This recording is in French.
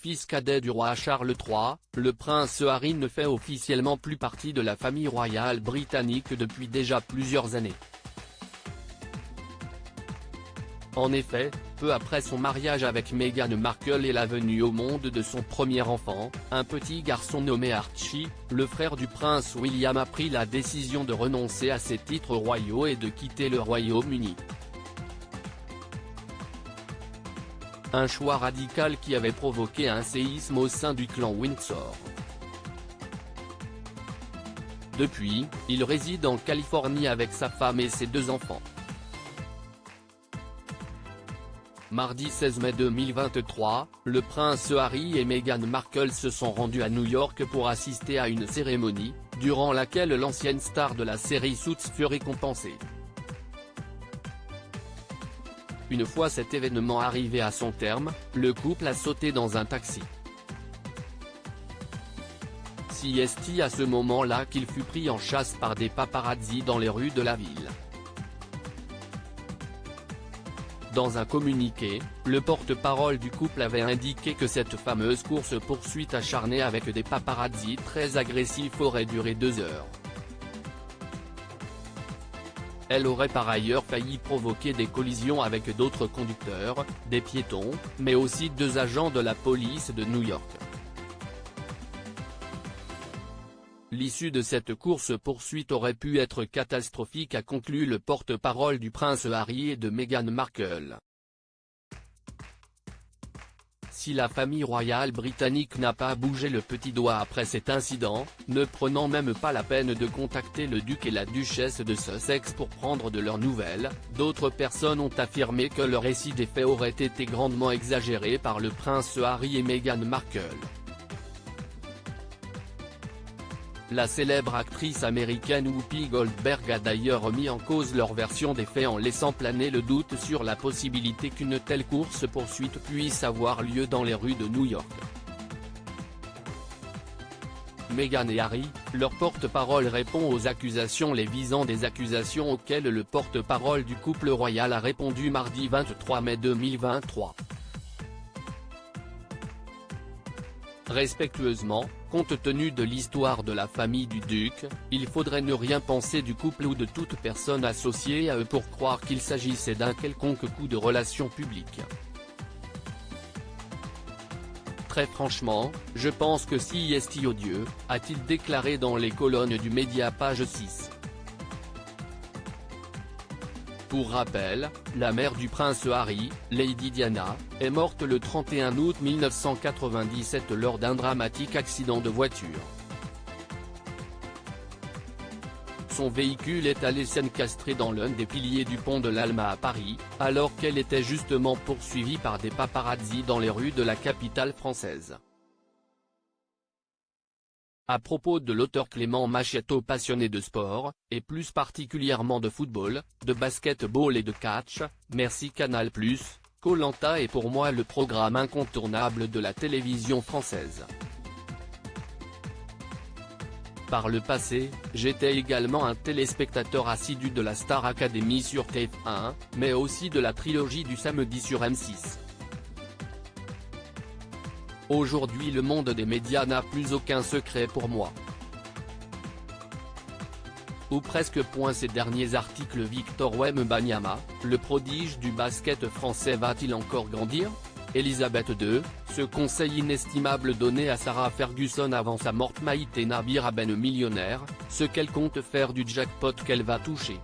fils cadet du roi Charles III, le prince Harry ne fait officiellement plus partie de la famille royale britannique depuis déjà plusieurs années. En effet, peu après son mariage avec Meghan Markle et la venue au monde de son premier enfant, un petit garçon nommé Archie, le frère du prince William a pris la décision de renoncer à ses titres royaux et de quitter le Royaume-Uni. Un choix radical qui avait provoqué un séisme au sein du clan Windsor. Depuis, il réside en Californie avec sa femme et ses 2 enfants. Mardi 16 mai 2023, le prince Harry et Meghan Markle se sont rendus à New York pour assister à une cérémonie, durant laquelle l'ancienne star de la série Suits fut récompensée. Une fois cet événement arrivé à son terme, le couple a sauté dans un taxi. C'est à ce moment-là qu'il fut pris en chasse par des paparazzis dans les rues de la ville. Dans un communiqué, le porte-parole du couple avait indiqué que cette fameuse course-poursuite acharnée avec des paparazzis très agressifs aurait duré 2 heures. Elle aurait par ailleurs failli provoquer des collisions avec d'autres conducteurs, des piétons, mais aussi 2 agents de la police de New York. L'issue de cette course-poursuite aurait pu être catastrophique, a conclu le porte-parole du prince Harry et de Meghan Markle. Si la famille royale britannique n'a pas bougé le petit doigt après cet incident, ne prenant même pas la peine de contacter le duc et la duchesse de Sussex pour prendre de leurs nouvelles, d'autres personnes ont affirmé que le récit des faits aurait été grandement exagéré par le prince Harry et Meghan Markle. La célèbre actrice américaine Whoopi Goldberg a d'ailleurs remis en cause leur version des faits en laissant planer le doute sur la possibilité qu'une telle course-poursuite puisse avoir lieu dans les rues de New York. Meghan et Harry, leur porte-parole répond aux accusations les visant, des accusations auxquelles le porte-parole du couple royal a répondu mardi 23 mai 2023. Respectueusement, compte tenu de l'histoire de la famille du duc, il faudrait ne rien penser du couple ou de toute personne associée à eux pour croire qu'il s'agissait d'un quelconque coup de relations publiques. Très franchement, je pense que c'est odieux, a-t-il déclaré dans les colonnes du média page 6. Pour rappel, la mère du prince Harry, Lady Diana, est morte le 31 août 1997 lors d'un dramatique accident de voiture. Son véhicule est allé s'encastrer dans l'un des piliers du pont de l'Alma à Paris, alors qu'elle était justement poursuivie par des paparazzis dans les rues de la capitale française. À propos de l'auteur Clément Machetto, passionné de sport, et plus particulièrement de football, de basket-ball et de catch, merci Canal+, Koh-Lanta est pour moi le programme incontournable de la télévision française. Par le passé, j'étais également un téléspectateur assidu de la Star Academy sur TF1, mais aussi de la trilogie du samedi sur M6. Aujourd'hui le monde des médias n'a plus aucun secret pour moi. Ou presque. Ces derniers articles. Victor Wembanyama, le prodige du basket français, va-t-il encore grandir? Elisabeth II, ce conseil inestimable donné à Sarah Ferguson avant sa mort. Maïté Nabir à Ben millionnaire, ce qu'elle compte faire du jackpot qu'elle va toucher.